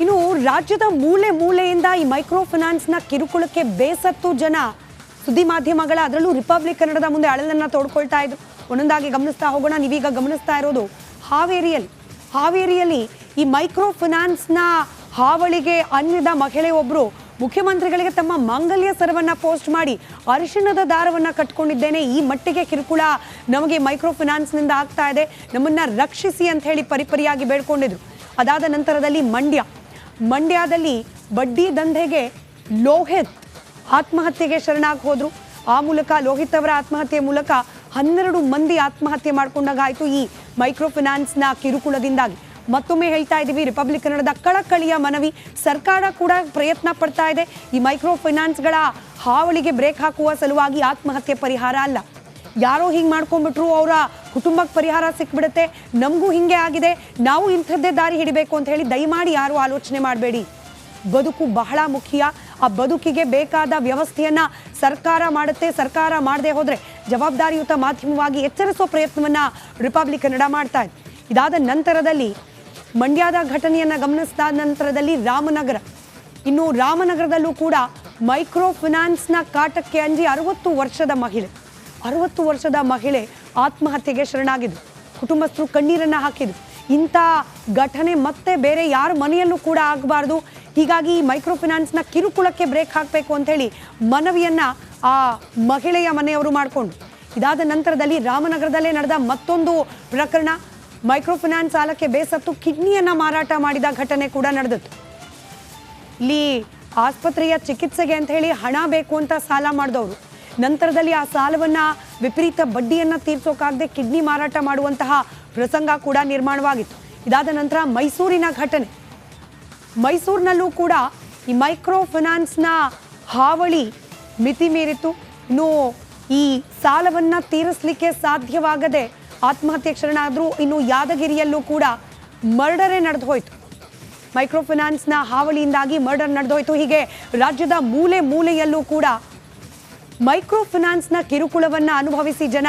ಇನ್ನು ರಾಜ್ಯದ ಮೂಲೆ ಮೂಲೆಯಿಂದ ಈ ಮೈಕ್ರೋ ಫೈನಾನ್ಸ್ನ ಕಿರುಕುಳಕ್ಕೆ ಬೇಸತ್ತು ಜನ ಸುದ್ದಿ ಮಾಧ್ಯಮಗಳ ಅದರಲ್ಲೂ ರಿಪಬ್ಲಿಕ್ ಕನ್ನಡದ ಮುಂದೆ ಅಳಲನ್ನ ತೋಡ್ಕೊಳ್ತಾ ಇದ್ರು. ಒಂದೊಂದಾಗಿ ಗಮನಿಸ್ತಾ ಹೋಗೋಣ. ನೀವೀಗ ಗಮನಿಸ್ತಾ ಇರೋದು ಹಾವೇರಿಯಲ್ಲಿ ಈ ಮೈಕ್ರೋ ಫೈನಾನ್ಸ್ನ ಹಾವಳಿಗೆ ಅನ್ನದ ಮಹಿಳೆಯೊಬ್ಬರು ಮುಖ್ಯಮಂತ್ರಿಗಳಿಗೆ ತಮ್ಮ ಮಾಂಗಲ್ಯ ಸರವನ್ನ ಪೋಸ್ಟ್ ಮಾಡಿ ಅರಿಶಿಣದ ದಾರವನ್ನ ಕಟ್ಕೊಂಡಿದ್ದೇನೆ, ಈ ಮಟ್ಟಿಗೆ ಕಿರುಕುಳ ನಮಗೆ ಮೈಕ್ರೋ ಫೈನಾನ್ಸ್ನಿಂದ ಆಗ್ತಾ ಇದೆ, ನಮ್ಮನ್ನ ರಕ್ಷಿಸಿ ಅಂತ ಹೇಳಿ ಪರಿಪರಿಯಾಗಿ ಬೇಡ್ಕೊಂಡಿದ್ರು. ಅದಾದ ನಂತರದಲ್ಲಿ ಮಂಡ್ಯದಲ್ಲಿ ಬಡ್ಡಿ ದಂಧೆಗೆ ಲೋಹಿತ್ ಆತ್ಮಹತ್ಯೆಗೆ ಶರಣಾಗಿ ಹೋದ್ರು. ಆ ಮೂಲಕ ಲೋಹಿತ್ ಅವರ ಆತ್ಮಹತ್ಯೆ ಮೂಲಕ 12 ಮಂದಿ ಆತ್ಮಹತ್ಯೆ ಮಾಡ್ಕೊಂಡಾಗಾಯ್ತು ಈ ಮೈಕ್ರೋ ಫೈನಾನ್ಸ್ನ ಕಿರುಕುಳದಿಂದಾಗಿ. ಮತ್ತೊಮ್ಮೆ ಹೇಳ್ತಾ ಇದ್ದೀವಿ, ರಿಪಬ್ಲಿಕ್ ಕನ್ನಡದ ಕಳಕಳಿಯ ಮನವಿ, ಸರ್ಕಾರ ಕೂಡ ಪ್ರಯತ್ನ ಪಡ್ತಾ ಇದೆ. ಈ ಮೈಕ್ರೋ ಫೈನಾನ್ಸ್ಗಳ ಹಾವಳಿಗೆ ಬ್ರೇಕ್ ಹಾಕುವ ಸಲುವಾಗಿ ಆತ್ಮಹತ್ಯೆ ಪರಿಹಾರ ಅಲ್ಲ. ಯಾರೋ ಹಿಂಗೆ ಮಾಡ್ಕೊಂಡ್ಬಿಟ್ರು, ಅವರ ಕುಟುಂಬಕ್ಕೆ ಪರಿಹಾರ ಸಿಕ್ಬಿಡುತ್ತೆ, ನಮಗೂ ಹಿಂಗೆ ಆಗಿದೆ, ನಾವು ಇಂಥದ್ದೇ ದಾರಿ ಹಿಡಿಬೇಕು ಅಂತ ಹೇಳಿ ದಯಮಾಡಿ ಯಾರು ಆಲೋಚನೆ ಮಾಡಬೇಡಿ. ಬದುಕು ಬಹಳ ಮುಖ್ಯ. ಆ ಬದುಕಿಗೆ ಬೇಕಾದ ವ್ಯವಸ್ಥೆಯನ್ನ ಸರ್ಕಾರ ಮಾಡುತ್ತೆ. ಸರ್ಕಾರ ಮಾಡದೆ ಹೋದ್ರೆ ಜವಾಬ್ದಾರಿಯುತ ಮಾಧ್ಯಮವಾಗಿ ಎಚ್ಚರಿಸುವ ಪ್ರಯತ್ನವನ್ನ ರಿಪಬ್ಲಿಕ್ ಕನ್ನಡ ಮಾಡ್ತಾ ಇದೆ. ಇದಾದ ನಂತರದಲ್ಲಿ ಮಂಡ್ಯದ ಘಟನೆಯನ್ನ ಗಮನಿಸಿದ ನಂತರದಲ್ಲಿ ರಾಮನಗರದಲ್ಲೂ ಕೂಡ ಮೈಕ್ರೋ ಫೈನಾನ್ಸ್ನ ಕಾಟಕ್ಕೆ ಅಂಜಿ 60 ವರ್ಷದ ಮಹಿಳೆ ಆತ್ಮಹತ್ಯೆಗೆ ಶರಣಾಗಿದ್ರು. ಕುಟುಂಬಸ್ಥರು ಕಣ್ಣೀರನ್ನ ಹಾಕಿದ್ರು. ಇಂಥ ಘಟನೆ ಮತ್ತೆ ಬೇರೆ ಯಾರ ಮನೆಯಲ್ಲೂ ಕೂಡ ಆಗಬಾರ್ದು. ಹೀಗಾಗಿ ಮೈಕ್ರೋ ಫೈನಾನ್ಸ್ನ ಕಿರುಕುಳಕ್ಕೆ ಬ್ರೇಕ್ ಹಾಕಬೇಕು ಅಂತ ಹೇಳಿ ಮನವಿಯನ್ನ ಆ ಮಹಿಳೆಯ ಮನೆಯವರು ಮಾಡಿಕೊಂಡು, ಇದಾದ ನಂತರದಲ್ಲಿ ರಾಮನಗರದಲ್ಲೇ ನಡೆದ ಮತ್ತೊಂದು ಪ್ರಕರಣ. ಮೈಕ್ರೋ ಫೈನಾನ್ಸ್ ಸಾಲಕ್ಕೆ ಬೇಸತ್ತು ಕಿಡ್ನಿಯನ್ನ ಮಾರಾಟ ಮಾಡಿದ ಘಟನೆ ಕೂಡ ನಡೆದಿತ್ತು. ಇಲ್ಲಿ ಆಸ್ಪತ್ರೆಯ ಚಿಕಿತ್ಸೆಗೆ ಅಂತ ಹೇಳಿ ಹಣ ಬೇಕು ಅಂತ ಸಾಲ ಮಾಡಿದವರು ನಂತರದಲ್ಲಿ ಆ ಸಾಲವನ್ನ ವಿಪರೀತ ಬಡ್ಡಿಯನ್ನ ತೀರ್ಸೋಕಾಗದೆ ಕಿಡ್ನಿ ಮಾರಾಟ ಮಾಡುವಂತಹ ಪ್ರಸಂಗ ಕೂಡ ನಿರ್ಮಾಣವಾಗಿತ್ತು. ಇದಾದ ನಂತರ ಮೈಸೂರಿನ ಘಟನೆ. ಮೈಸೂರಿನಲ್ಲೂ ಕೂಡ ಈ ಮೈಕ್ರೋ ಫೈನಾನ್ಸ್ನ ಹಾವಳಿ ಮಿತಿ ಮೀರಿತ್ತು. ಇನ್ನು ಈ ಸಾಲವನ್ನ ತೀರಿಸಲಿಕ್ಕೆ ಸಾಧ್ಯವಾಗದೆ ಆತ್ಮಹತ್ಯೆ ಶರಣಾದ್ರು. ಇನ್ನು ಯಾದಗಿರಿಯಲ್ಲೂ ಕೂಡ ಮರ್ಡರೇ ನಡೆದು ಹೋಯ್ತು. ಮೈಕ್ರೋ ಫೈನಾನ್ಸ್ನ ಹಾವಳಿಯಿಂದಾಗಿ ಮರ್ಡರ್ ನಡೆದು ಹೋಯ್ತು. ಹೀಗೆ ರಾಜ್ಯದ ಮೂಲೆ ಮೂಲೆಯಲ್ಲೂ ಕೂಡ ಮೈಕ್ರೋ ಫೈನಾನ್ಸ್ನ ಕಿರುಕುಳವನ್ನ ಅನುಭವಿಸಿ ಜನ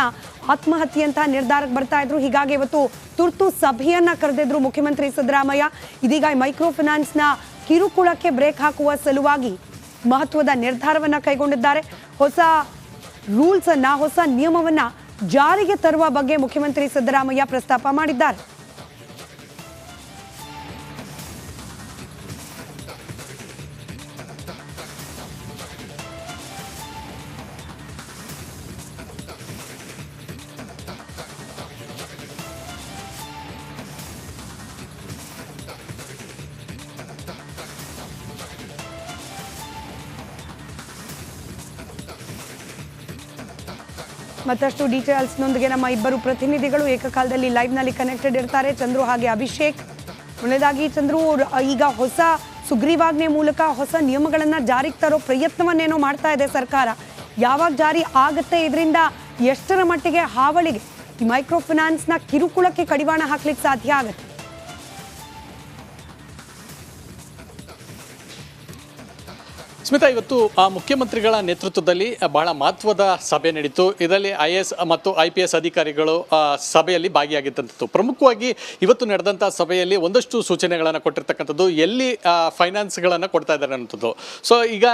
ಆತ್ಮಹತ್ಯೆಯಂತಹ ನಿರ್ಧಾರಕ್ಕೆ ಬರ್ತಾ ಇದ್ರು. ಹೀಗಾಗಿ ಇವತ್ತು ತುರ್ತು ಸಭೆಯನ್ನ ಕರೆದಿದ್ರು ಮುಖ್ಯಮಂತ್ರಿ ಸಿದ್ದರಾಮಯ್ಯ. ಇದೀಗ ಮೈಕ್ರೋ ಫೈನಾನ್ಸ್ನ ಕಿರುಕುಳಕ್ಕೆ ಬ್ರೇಕ್ ಹಾಕುವ ಸಲುವಾಗಿ ಮಹತ್ವದ ನಿರ್ಧಾರವನ್ನ ಕೈಗೊಂಡಿದ್ದಾರೆ. ಹೊಸ ನಿಯಮವನ್ನ ಜಾರಿಗೆ ತರುವ ಬಗ್ಗೆ ಮುಖ್ಯಮಂತ್ರಿ ಸಿದ್ದರಾಮಯ್ಯ ಪ್ರಸ್ತಾಪ ಮಾಡಿದ್ದಾರೆ. ಮತ್ತಷ್ಟು ಡೀಟೇಲ್ಸ್ನೊಂದಿಗೆ ನಮ್ಮ ಇಬ್ಬರು ಪ್ರತಿನಿಧಿಗಳು ಏಕಕಾಲದಲ್ಲಿ ಲೈವ್ನಲ್ಲಿ ಕನೆಕ್ಟೆಡ್ ಇರ್ತಾರೆ, ಚಂದ್ರು ಹಾಗೆ ಅಭಿಷೇಕ್. ಮೊದಲನೇದಾಗಿ ಚಂದ್ರು, ಈಗ ಹೊಸ ಸುಗ್ರೀವಾಜ್ಞೆ ಮೂಲಕ ಹೊಸ ನಿಯಮಗಳನ್ನು ಜಾರಿಗೆ ತರೋ ಪ್ರಯತ್ನವನ್ನೇನೋ ಮಾಡ್ತಾ ಇದೆ ಸರ್ಕಾರ. ಯಾವಾಗ ಜಾರಿ ಆಗುತ್ತೆ, ಇದರಿಂದ ಎಷ್ಟರ ಮಟ್ಟಿಗೆ ಹಾವಳಿಗೆ ಈ ಮೈಕ್ರೋ ಫೈನಾನ್ಸ್ನ ಕಿರುಕುಳಕ್ಕೆ ಕಡಿವಾಣ ಹಾಕ್ಲಿಕ್ಕೆ ಸಾಧ್ಯ ಆಗುತ್ತೆ? ಸ್ಮಿತಾ, ಇವತ್ತು ಮುಖ್ಯಮಂತ್ರಿಗಳ ನೇತೃತ್ವದಲ್ಲಿ ಬಹಳ ಮಹತ್ವದ ಸಭೆ ನಡೀತು. ಇದರಲ್ಲಿ IAS ಮತ್ತು IPS ಅಧಿಕಾರಿಗಳು ಸಭೆಯಲ್ಲಿ ಭಾಗಿಯಾಗಿದ್ದಂಥದ್ದು. ಪ್ರಮುಖವಾಗಿ ಇವತ್ತು ನಡೆದಂಥ ಸಭೆಯಲ್ಲಿ ಒಂದಷ್ಟು ಸೂಚನೆಗಳನ್ನು ಕೊಟ್ಟಿರ್ತಕ್ಕಂಥದ್ದು, ಎಲ್ಲಿ ಫೈನಾನ್ಸ್ಗಳನ್ನು ಕೊಡ್ತಾ ಇದ್ದಾರೆ ಅನ್ನೋಂಥದ್ದು. ಸೊ ಈಗ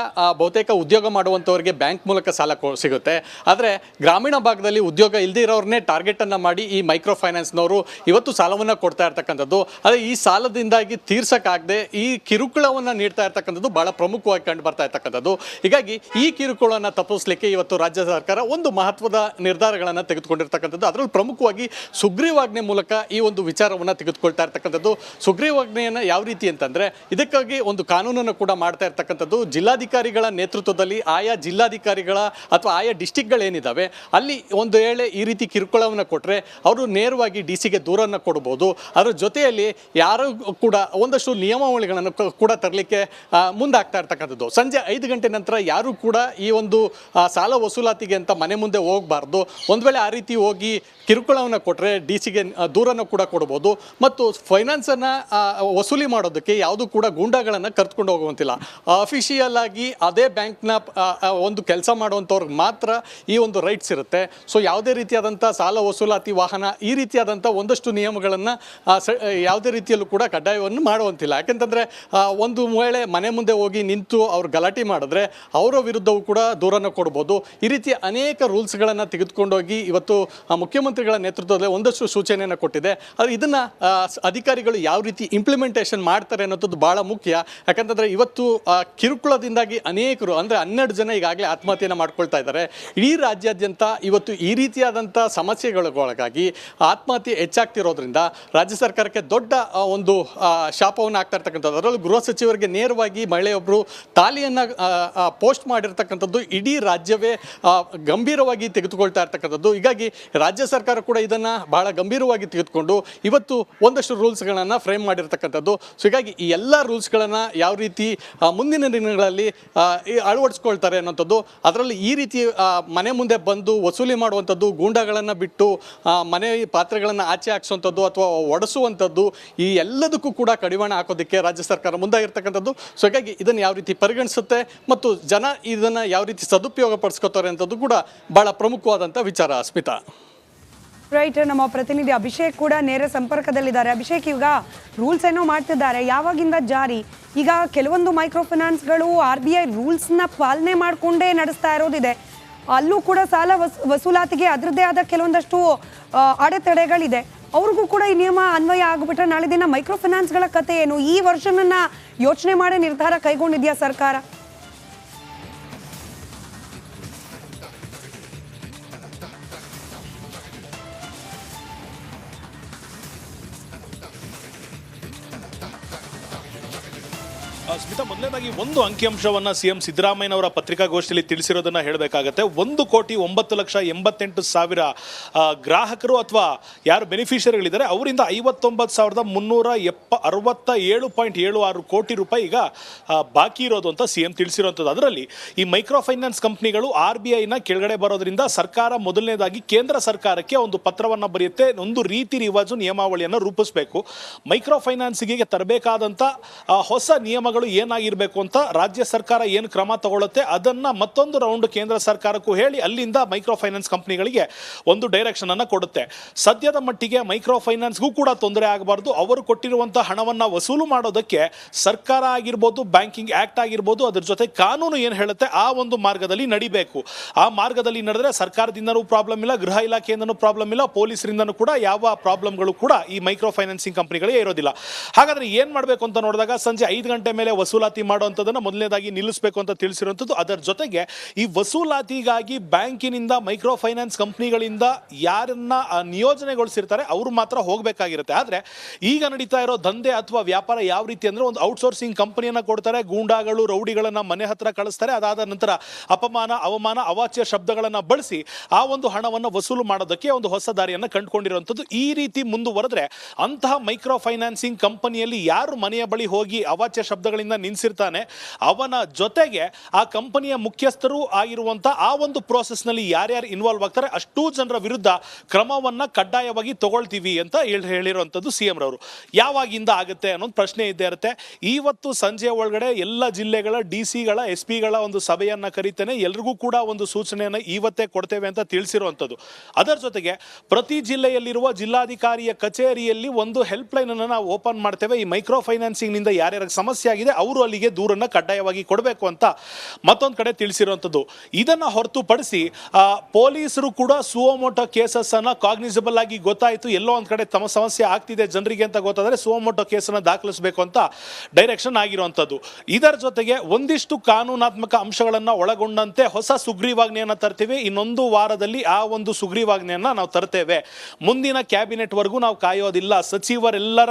ಬಹುತೇಕ ಉದ್ಯೋಗ ಮಾಡುವಂಥವ್ರಿಗೆ ಬ್ಯಾಂಕ್ ಮೂಲಕ ಸಾಲ ಸಿಗುತ್ತೆ. ಆದರೆ ಗ್ರಾಮೀಣ ಭಾಗದಲ್ಲಿ ಉದ್ಯೋಗ ಇಲ್ಲದೆ ಇರೋರನ್ನೇ ಟಾರ್ಗೆಟನ್ನು ಮಾಡಿ ಈ ಮೈಕ್ರೋ ಫೈನಾನ್ಸ್ನವರು ಇವತ್ತು ಸಾಲವನ್ನು ಕೊಡ್ತಾ ಇರ್ತಕ್ಕಂಥದ್ದು. ಆದರೆ ಈ ಸಾಲದಿಂದಾಗಿ ತೀರ್ಸಕ್ಕಾಗದೆ ಈ ಕಿರುಕುಳವನ್ನು ನೀಡ್ತಾ ಇರ್ತಕ್ಕಂಥದ್ದು ಬಹಳ ಪ್ರಮುಖವಾಗಿ ಕಂಡು ಬರ್ತಾ ಇರ್ತಕ್ಕಂಥದ್ದು. ಹೀಗಾಗಿ ಈ ಕಿರುಕುಳವನ್ನು ತಪ್ಪಿಸಲಿಕ್ಕೆ ಇವತ್ತು ರಾಜ್ಯ ಸರ್ಕಾರ ಒಂದು ಮಹತ್ವದ ನಿರ್ಧಾರಗಳನ್ನು ತೆಗೆದುಕೊಂಡಿರ್ತಕ್ಕಂಥದ್ದು. ಅದರಲ್ಲಿ ಪ್ರಮುಖವಾಗಿ ಸುಗ್ರೀವಾಜ್ಞೆ ಮೂಲಕ ಈ ಒಂದು ವಿಚಾರವನ್ನು ತೆಗೆದುಕೊಳ್ತಾ ಇರ್ತಕ್ಕಂಥದ್ದು. ಸುಗ್ರೀವಾಜ್ಞೆಯನ್ನು ಯಾವ ರೀತಿ ಅಂತಂದರೆ, ಇದಕ್ಕಾಗಿ ಒಂದು ಕಾನೂನನ್ನು ಕೂಡ ಮಾಡ್ತಾ ಇರ್ತಕ್ಕಂಥದ್ದು. ಜಿಲ್ಲಾಧಿಕಾರಿಗಳ ನೇತೃತ್ವದಲ್ಲಿ ಆಯಾ ಜಿಲ್ಲಾಧಿಕಾರಿಗಳ ಅಥವಾ ಆಯಾ ಡಿಸ್ಟಿಕ್ಗಳೇನಿದ್ದಾವೆ ಅಲ್ಲಿ ಒಂದು ವೇಳೆ ಈ ರೀತಿ ಕಿರುಕುಳವನ್ನು ಕೊಟ್ಟರೆ ಅವರು ನೇರವಾಗಿ DC ಗೆ ದೂರನ್ನು ಕೊಡ್ಬೋದು. ಅದರ ಜೊತೆಯಲ್ಲಿ ಯಾರು ಕೂಡ ಒಂದಷ್ಟು ನಿಯಮಾವಳಿಗಳನ್ನು ಕೂಡ ತರಲಿಕ್ಕೆ ಮುಂದಾಗ್ತಾ ಇರ್ತಕ್ಕಂಥದ್ದು. ಸಂಜೆ ಸಂಜೆ 5 ಗಂಟೆ ನಂತರ ಯಾರು ಕೂಡ ಈ ಒಂದು ಸಾಲ ವಸೂಲಾತಿಗೆ ಅಂತ ಮನೆ ಮುಂದೆ ಹೋಗಬಾರ್ದು. ಒಂದು ವೇಳೆ ಆ ರೀತಿ ಹೋಗಿ ಕಿರುಕುಳವನ್ನು ಕೊಟ್ಟರೆ DC-ಗೆ ದೂರನ್ನು ಕೂಡ ಕೊಡ್ಬೋದು. ಮತ್ತು ಫೈನಾನ್ಸನ್ನು ವಸೂಲಿ ಮಾಡೋದಕ್ಕೆ ಯಾವುದೂ ಕೂಡ ಗೂಂಡಾಗಳನ್ನು ಕರ್ತ್ಕೊಂಡು ಹೋಗುವಂತಿಲ್ಲ. ಅಫಿಷಿಯಲ್ ಆಗಿ ಅದೇ ಬ್ಯಾಂಕ್ನ ಒಂದು ಕೆಲಸ ಮಾಡುವಂಥವ್ರಿಗೆ ಮಾತ್ರ ಈ ಒಂದು ರೈಟ್ಸ್ ಇರುತ್ತೆ. ಸೊ ಯಾವುದೇ ರೀತಿಯಾದಂಥ ಸಾಲ ವಸೂಲಾತಿ ವಾಹನ ಈ ರೀತಿಯಾದಂಥ ಒಂದಷ್ಟು ನಿಯಮಗಳನ್ನು ಯಾವುದೇ ರೀತಿಯಲ್ಲೂ ಕೂಡ ಕಡ್ಡಾಯವನ್ನು ಮಾಡುವಂತಿಲ್ಲ. ಯಾಕೆಂತಂದರೆ ಒಂದು ವೇಳೆ ಮನೆ ಮುಂದೆ ಹೋಗಿ ನಿಂತು ಅವ್ರು ಗಲಾಟೆ ಮಾಡಿದ್ರೆ ಅವರ ವಿರುದ್ಧವೂ ಕೂಡ ದೂರನ್ನು ಕೊಡ್ಬೋದು. ಈ ರೀತಿಯ ಅನೇಕ ರೂಲ್ಸ್ಗಳನ್ನು ತೆಗೆದುಕೊಂಡೋಗಿ ಇವತ್ತು ಮುಖ್ಯಮಂತ್ರಿಗಳ ನೇತೃತ್ವದಲ್ಲಿ ಒಂದಷ್ಟು ಸೂಚನೆಯನ್ನು ಕೊಟ್ಟಿದೆ. ಆದರೆ ಇದನ್ನು ಅಧಿಕಾರಿಗಳು ಯಾವ ರೀತಿ ಇಂಪ್ಲಿಮೆಂಟೇಷನ್ ಮಾಡ್ತಾರೆ ಅನ್ನೋದು ಭಾಳ ಮುಖ್ಯ. ಯಾಕಂತಂದರೆ ಇವತ್ತು ಕಿರುಕುಳದಿಂದಾಗಿ ಅನೇಕರು ಅಂದರೆ 12 ಜನ ಈಗಾಗಲೇ ಆತ್ಮಹತ್ಯೆಯನ್ನು ಮಾಡ್ಕೊಳ್ತಾ ಇದ್ದಾರೆ. ಇಡೀ ರಾಜ್ಯಾದ್ಯಂತ ಇವತ್ತು ಈ ರೀತಿಯಾದಂಥ ಸಮಸ್ಯೆಗಳಿಗೊಳಗಾಗಿ ಆತ್ಮಹತ್ಯೆ ಹೆಚ್ಚಾಗ್ತಿರೋದ್ರಿಂದ ರಾಜ್ಯ ಸರ್ಕಾರಕ್ಕೆ ದೊಡ್ಡ ಒಂದು ಶಾಪವನ್ನು ಆಗ್ತಾ ಇರ್ತಕ್ಕಂಥದ್ದು. ಅದರಲ್ಲೂ ಗೃಹ ಸಚಿವರಿಗೆ ನೇರವಾಗಿ ಮಹಿಳೆಯೊಬ್ಬರು ತಾಲಿಯನ್ನು ಪೋಸ್ಟ್ ಮಾಡಿರ್ತಕ್ಕಂಥದ್ದು ಇಡೀ ರಾಜ್ಯವೇ ಗಂಭೀರವಾಗಿ ತೆಗೆದುಕೊಳ್ತಾ ಇರ್ತಕ್ಕಂಥದ್ದು. ಹೀಗಾಗಿ ರಾಜ್ಯ ಸರ್ಕಾರ ಕೂಡ ಇದನ್ನು ಬಹಳ ಗಂಭೀರವಾಗಿ ತೆಗೆದುಕೊಂಡು ಇವತ್ತು ಒಂದಷ್ಟು ರೂಲ್ಸ್ಗಳನ್ನು ಫ್ರೇಮ್ ಮಾಡಿರ್ತಕ್ಕಂಥದ್ದು. ಸೊ ಹೀಗಾಗಿ ಈ ಎಲ್ಲ ರೂಲ್ಸ್ಗಳನ್ನು ಯಾವ ರೀತಿ ಮುಂದಿನ ದಿನಗಳಲ್ಲಿ ಅಳವಡಿಸ್ಕೊಳ್ತಾರೆ ಅನ್ನೋಂಥದ್ದು, ಅದರಲ್ಲಿ ಈ ರೀತಿ ಮನೆ ಮುಂದೆ ಬಂದು ವಸೂಲಿ ಮಾಡುವಂಥದ್ದು, ಗೂಂಡಾಗಳನ್ನು ಬಿಟ್ಟು ಮನೆ ಪಾತ್ರೆಗಳನ್ನು ಆಚೆ ಹಾಕ್ಸುವಂಥದ್ದು ಅಥವಾ ಒಡಿಸುವಂಥದ್ದು, ಈ ಎಲ್ಲದಕ್ಕೂ ಕೂಡ ಕಡಿವಾಣ ಹಾಕೋದಕ್ಕೆ ರಾಜ್ಯ ಸರ್ಕಾರ ಮುಂದಾಗಿರ್ತಕ್ಕಂಥದ್ದು. ಸೊ ಹೀಗಾಗಿ ಇದನ್ನು ಯಾವ ರೀತಿ ಪರಿಗಣಿಸುತ್ತೆ ಮತ್ತು ಜನ ಇದನ್ನು ಯಾವ ರೀತಿ ಸದುಪಯೋಗ ಪಡಿಸ್ಕೋತಾರೆ ಅಂತದ್ದು ಕೂಡ ಬಹಳ ಪ್ರಮುಖವಾದಂಥ ವಿಚಾರ. ಸ್ಮಿತಾ, ರೈಟ್, ನಮ್ಮ ಪ್ರತಿನಿಧಿ ಅಭಿಷೇಕ್ ಕೂಡ ನೇರ ಸಂಪರ್ಕದಲ್ಲಿದ್ದಾರೆ. ಅಭಿಷೇಕ್, ಈಗ ರೂಲ್ಸ್ ಏನೋ ಮಾಡ್ತಿದ್ದಾರೆ, ಯಾವಾಗಿಂದ ಜಾರಿ? ಈಗ ಕೆಲವೊಂದು ಮೈಕ್ರೋ ಫೈನಾನ್ಸ್ಗಳು RBI ರೂಲ್ಸ್ನ ಪಾಲನೆ ಮಾಡಿಕೊಂಡೇ ನಡೆಸ್ತಾ ಇರೋದಿದೆ. ಅಲ್ಲೂ ಕೂಡ ಸಾಲ ವಸೂಲಾತಿಗೆ ಅದರದ್ದೇ ಆದ ಕೆಲವೊಂದಷ್ಟು ಅಡೆತಡೆಗಳಿದೆ. ಅವ್ರಿಗೂ ಕೂಡ ಈ ನಿಯಮ ಅನ್ವಯ ಆಗಿಬಿಟ್ರೆ ನಾಳೆ ದಿನ ಮೈಕ್ರೋ ಫೈನಾನ್ಸ್ಗಳ ಕತೆ ಏನು? ಈ ವರ್ಷನನ್ನ ಯೋಚನೆ ಮಾಡಿ ನಿರ್ಧಾರ ಕೈಗೊಂಡಿದೆಯಾ ಸರ್ಕಾರ? ಸ್ಮಿತಾ, ಮೊದಲನೇದಾಗಿ ಒಂದು ಅಂಕಿಅಂಶವನ್ನ CM ಸಿದ್ದರಾಮಯ್ಯನವರ ಪತ್ರಿಕಾಗೋಷ್ಠಿಯಲ್ಲಿ ತಿಳಿಸಿರೋದನ್ನ ಹೇಳಬೇಕಾಗತ್ತೆ. 1,88,000 ಗ್ರಾಹಕರು ಅಥವಾ ಯಾರು ಬೆನಿಫಿಷರಿಗಳಿದ್ದಾರೆ ಅವರಿಂದ 59,367.76 ಕೋಟಿ ರೂಪಾಯಿ ಈಗ ಬಾಕಿ ಇರೋದು ಅಂತ CM ತಿಳಿಸಿರುವಂಥದ್ದು. ಅದರಲ್ಲಿ ಈ ಮೈಕ್ರೋ ಫೈನಾನ್ಸ್ ಕಂಪ್ನಿಗಳು RBIನ ಕೆಳಗಡೆ ಬರೋದ್ರಿಂದ ಸರ್ಕಾರ ಮೊದಲನೇದಾಗಿ ಕೇಂದ್ರ ಸರ್ಕಾರಕ್ಕೆ ಒಂದು ಪತ್ರವನ್ನು ಬರೆಯುತ್ತೆ. ಒಂದು ರೀತಿ ರಿವಾಜು ನಿಯಮಾವಳಿಯನ್ನು ರೂಪಿಸಬೇಕು. ಮೈಕ್ರೋ ಫೈನಾನ್ಸ್ಗೆ ತರಬೇಕಾದಂಥ ಹೊಸ ನಿಯಮಗಳು ಏನಾಗಿರಬೇಕು ಅಂತ ರಾಜ್ಯ ಸರ್ಕಾರ ಏನು ಕ್ರಮ ತಗೊಳ್ಳುತ್ತೆ ಅದನ್ನ ಮತ್ತೊಂದು ರೌಂಡ್ ಕೇಂದ್ರ ಸರ್ಕಾರಕ್ಕೂ ಹೇಳಿ ಅಲ್ಲಿಂದ ಮೈಕ್ರೋ ಫೈನಾನ್ಸ್ ಕಂಪನಿಗಳಿಗೆ ಒಂದು ಡೈರೆಕ್ಷನ್ ಅನ್ನು ಕೊಡುತ್ತೆ. ಸದ್ಯದ ಮಟ್ಟಿಗೆ ಮೈಕ್ರೋ ಫೈನಾನ್ಸ್ಗೂ ಕೂಡ ತೊಂದರೆ ಆಗಬಾರ್ದು. ಅವರು ಕೊಟ್ಟಿರುವಂತಹ ಹಣವನ್ನ ವಸೂಲು ಮಾಡೋದಕ್ಕೆ ಸರ್ಕಾರ ಆಗಿರ್ಬೋದು, ಬ್ಯಾಂಕಿಂಗ್ ಆಕ್ಟ್ ಆಗಿರ್ಬೋದು, ಅದ್ರ ಜೊತೆ ಕಾನೂನು ಏನು ಹೇಳುತ್ತೆ ಆ ಒಂದು ಮಾರ್ಗದಲ್ಲಿ ನಡಿಬೇಕು. ಆ ಮಾರ್ಗದಲ್ಲಿ ನಡೆದ್ರೆ ಸರ್ಕಾರದಿಂದನೂ ಪ್ರಾಬ್ಲಮ್ ಇಲ್ಲ, ಗೃಹ ಇಲಾಖೆಯಿಂದನೂ ಪ್ರಾಬ್ಲಮ್ ಇಲ್ಲ, ಪೊಲೀಸರಿಂದನೂ ಕೂಡ ಯಾವ ಪ್ರಾಬ್ಲಮ್ಗಳು ಕೂಡ ಈ ಮೈಕ್ರೋ ಫೈನಾನ್ಸಿಂಗ್ ಕಂಪನಿಗಳಿಗೆ ಇರೋದಿಲ್ಲ. ಹಾಗಾದ್ರೆ ಏನ್ ಮಾಡಬೇಕು ಅಂತ ನೋಡಿದಾಗ ಸಂಜೆ 5 ಗಂಟೆ ಮೇಲೆ ವಸೂಲಾತಿ ಮಾಡುವಂಥದ್ದನ್ನು ಮೊದಲನೇದಾಗಿ ನಿಲ್ಲಿಸಬೇಕು ಅಂತ ತಿಳಿಸಿರುವಂಥದ್ದು. ಅದರ ಜೊತೆಗೆ ಈ ವಸೂಲಾತಿಗಾಗಿ ಬ್ಯಾಂಕಿನಿಂದ ಮೈಕ್ರೋ ಫೈನಾನ್ಸ್ ಕಂಪ್ನಿಗಳಿಂದ ಯಾರನ್ನ ನಿಯೋಜನೆಗೊಳಿಸಿರ್ತಾರೆ ಅವರು ಮಾತ್ರ ಹೋಗಬೇಕಾಗಿರುತ್ತೆ. ಆದರೆ ಈಗ ನಡೀತಾ ಇರೋ ದಂಧೆ ಅಥವಾ ವ್ಯಾಪಾರ ಯಾವ ರೀತಿ ಅಂದರೆ ಒಂದು ಔಟ್ಸೋರ್ಸಿಂಗ್ ಕಂಪನಿಯನ್ನು ಕೊಡ್ತಾರೆ, ಗೂಂಡಾಗಳು ರೌಡಿಗಳನ್ನು ಮನೆ ಹತ್ರ ಕಳಿಸ್ತಾರೆ. ಅದಾದ ನಂತರ ಅಪಮಾನ, ಅವಮಾನ, ಅವಾಚ್ಯ ಶಬ್ದಗಳನ್ನು ಬಳಸಿ ಆ ಒಂದು ಹಣವನ್ನು ವಸೂಲು ಮಾಡೋದಕ್ಕೆ ಒಂದು ಹೊಸ ದಾರಿಯನ್ನು ಕಂಡುಕೊಂಡಿರುವಂಥದ್ದು. ಈ ರೀತಿ ಮುಂದುವರೆದ್ರೆ ಅಂತಹ ಮೈಕ್ರೋ ಫೈನಾನ್ಸಿಂಗ್ ಕಂಪನಿಯಲ್ಲಿ ಯಾರು ಮನೆಯ ಬಳಿ ಹೋಗಿ ಅವಾಚ್ಯ ಶಬ್ದಗಳಿಂದ ನಿನ್ಸಿರ್ತಾನೆ ಅವನ ಜೊತೆಗೆ ಆ ಕಂಪನಿಯ ಮುಖ್ಯಸ್ಥರು ಆಗಿರುವಂತ ಆ ಒಂದು ಪ್ರೋಸೆಸ್ ನಲ್ಲಿ ಯಾರ್ಯಾರು ಇನ್ವಾಲ್ವ್ ಆಗ್ತಾರೆ ಅಷ್ಟೂ ಜನರ ವಿರುದ್ಧ ಕ್ರಮವನ್ನ ಕಡ್ಡಾಯವಾಗಿ ತಗೊಳ್ತೀವಿ ಅಂತ ಹೇಳಿರುವಂತದ್ದು CM ರವರು. ಯಾವಾಗಿಂದ ಆಗುತ್ತೆ ಅನ್ನೋದು ಪ್ರಶ್ನೆ ಇದ್ದೇ ಇರುತ್ತೆ. ಇವತ್ತು ಸಂಜೆ ಒಳಗಡೆ ಎಲ್ಲ ಜಿಲ್ಲೆಗಳ DC-ಗಳ SP-ಗಳ ಒಂದು ಸಭೆಯನ್ನ ಕರೀತೇನೆ, ಎಲ್ರಿಗೂ ಕೂಡ ಒಂದು ಸೂಚನೆಯನ್ನ ಇವತ್ತೇ ಕೊಡ್ತೇವೆ ಅಂತ ತಿಳಿಸಿರುವಂತದ್ದು. ಅದರ ಜೊತೆಗೆ ಪ್ರತಿ ಜಿಲ್ಲೆಯಲ್ಲಿರುವ ಜಿಲ್ಲಾಧಿಕಾರಿಯ ಕಚೇರಿಯಲ್ಲಿ ಒಂದು ಹೆಲ್ಪ್ ಲೈನ್ ಅನ್ನು ನಾವು ಓಪನ್ ಮಾಡ್ತೇವೆ. ಈ ಮೈಕ್ರೋ ಫೈನಾನ್ಸಿಂಗ್ ನಿಂದ ಯಾರ್ಯಾರ ಸಮಸ್ಯೆ ಆಗಿದೆ ಅವರು ಅಲ್ಲಿಗೆ ದೂರನ್ನ ಕಡ್ಡಾಯವಾಗಿ ಕೊಡಬೇಕು ಅಂತ ಮತ್ತೊಂದು ಕಡೆ ತಿಳಿಸಿರುವಂಥದ್ದು. ಇದನ್ನ ಹೊರತುಪಡಿಸಿ ಪೊಲೀಸರು ಕೂಡ ಸುವೋಮೋಟೋ ಕೇಸಸ್ ಅನ್ನ ಕಾಗ್ನಿಸಬಲ್ ಆಗಿ ಗೊತ್ತಾಯಿತು, ಎಲ್ಲೋ ಒಂದ್ ಕಡೆ ತಮ್ಮ ಸಮಸ್ಯೆ ಆಗ್ತಿದೆ ಜನರಿಗೆ ಅಂತ ಗೊತ್ತಾದ್ರೆ ಸುವೋಮೋಟೋ ಕೇಸನ್ನು ದಾಖಲಿಸಬೇಕು ಅಂತ ಡೈರೆಕ್ಷನ್ ಆಗಿರುವಂಥದ್ದು. ಇದರ ಜೊತೆಗೆ ಒಂದಿಷ್ಟು ಕಾನೂನಾತ್ಮಕ ಅಂಶಗಳನ್ನ ಒಳಗೊಂಡಂತೆ ಹೊಸ ಸುಗ್ರೀವಾಜ್ಞೆಯನ್ನ ತರ್ತೀವಿ. ಇನ್ನೊಂದು ವಾರದಲ್ಲಿ ಆ ಒಂದು ಸುಗ್ರೀವಾಜ್ಞೆಯನ್ನ ನಾವು ತರ್ತೇವೆ. ಮುಂದಿನ ಕ್ಯಾಬಿನೆಟ್ ವರೆಗೂ ನಾವು ಕಾಯೋದಿಲ್ಲ. ಸಚಿವರೆಲ್ಲರ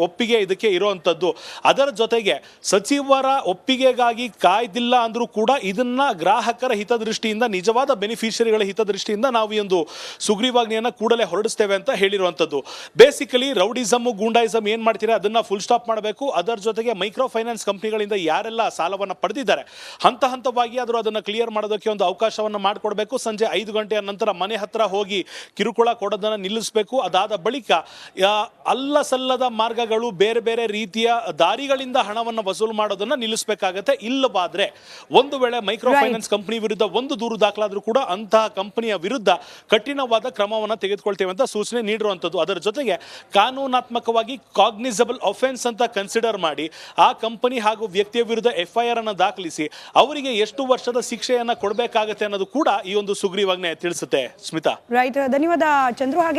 ಒಪ್ಪಿಗೆ ಇದಕ್ಕೆ ಇರುವಂತದ್ದು. ಅದರ ಜೊತೆಗೆ ಸಚಿವರ ಒಪ್ಪಿಗೆಗಾಗಿ ಕಾಯ್ದಿಲ್ಲ ಅಂದ್ರೂ ಕೂಡ ಇದನ್ನ ಗ್ರಾಹಕರ ಹಿತದೃಷ್ಟಿಯಿಂದ, ನಿಜವಾದ ಬೆನಿಫಿಷರಿಗಳ ಹಿತದೃಷ್ಟಿಯಿಂದ ನಾವು ಈ ಒಂದು ಸುಗ್ರೀವಾಜ್ಞೆಯನ್ನ ಕೂಡಲೇ ಹೊರಡಿಸ್ತೇವೆ ಅಂತ ಹೇಳಿರುವಂತದ್ದು. ಬೇಸಿಕಲಿ ರೌಡಿಸಮ್, ಗೂಂಡಾಯಿಸಮ್ ಏನ್ ಮಾಡ್ತೀರಾ ಅದನ್ನ ಫುಲ್ ಸ್ಟಾಪ್ ಮಾಡಬೇಕು. ಅದರ ಜೊತೆಗೆ ಮೈಕ್ರೋ ಫೈನಾನ್ಸ್ ಕಂಪನಿಗಳಿಂದ ಯಾರೆಲ್ಲ ಸಾಲವನ್ನ ಪಡೆದಿದ್ದಾರೆ ಹಂತ ಹಂತವಾಗಿ ಆದರೂ ಅದನ್ನ ಕ್ಲಿಯರ್ ಮಾಡೋದಕ್ಕೆ ಒಂದು ಅವಕಾಶವನ್ನ ಮಾಡಿಕೊಡ್ಬೇಕು. ಸಂಜೆ 5 ಗಂಟೆಯ ನಂತರ ಮನೆ ಹತ್ರ ಹೋಗಿ ಕಿರುಕುಳ ಕೊಡೋದನ್ನ ನಿಲ್ಲಿಸಬೇಕು. ಅದಾದ ಬಳಿಕ ಅಲ್ಲ ಸಲ್ಲದ ಮಾರ್ಗಗಳು, ಬೇರೆ ಬೇರೆ ರೀತಿಯ ದಾರಿಗಳಿಂದ ಹಣವನ್ನು ವಸೂಲು ಮಾಡೋದನ್ನ ನಿಲ್ಲಿಸಬೇಕಾಗತ್ತೆ. ಇಲ್ಲವಾದ್ರೆ ಒಂದು ವೇಳೆ ಮೈಕ್ರೋ ಫೈನಾನ್ಸ್ ಕಂಪನಿ ವಿರುದ್ಧ ಒಂದು ದೂರು ದಾಖಲಾದ್ರೂ ಕೂಡ ಅಂತಹ ಕಂಪನಿಯ ವಿರುದ್ಧ ಕಠಿಣವಾದ ಕ್ರಮವನ್ನು ತೆಗೆದುಕೊಳ್ತೇವೆ ಅಂತ ಸೂಚನೆ ನೀಡಿರುವಂತದ್ದು. ಅದರ ಜೊತೆಗೆ ಕಾನೂನಾತ್ಮಕವಾಗಿ ಕಾಗ್ನಿಸಬಲ್ ಅಫೆನ್ಸ್ ಅಂತ ಕನ್ಸಿಡರ್ ಮಾಡಿ ಆ ಕಂಪನಿ ಹಾಗೂ ವ್ಯಕ್ತಿಯ ವಿರುದ್ಧ FIR ಅನ್ನು ದಾಖಲಿಸಿ ಅವರಿಗೆ ಎಷ್ಟು ವರ್ಷದ ಶಿಕ್ಷೆಯನ್ನ ಕೊಡಬೇಕಾಗತ್ತೆ ಅನ್ನೋದು ಕೂಡ ಈ ಒಂದು ಸುಗ್ರೀವಾಜ್ಞೆ ತಿಳಿಸುತ್ತೆ. ಸ್ಮಿತಾ, ರೈಟ್, ಧನ್ಯವಾದ ಚಂದ್ರು. ಹಾಗೆ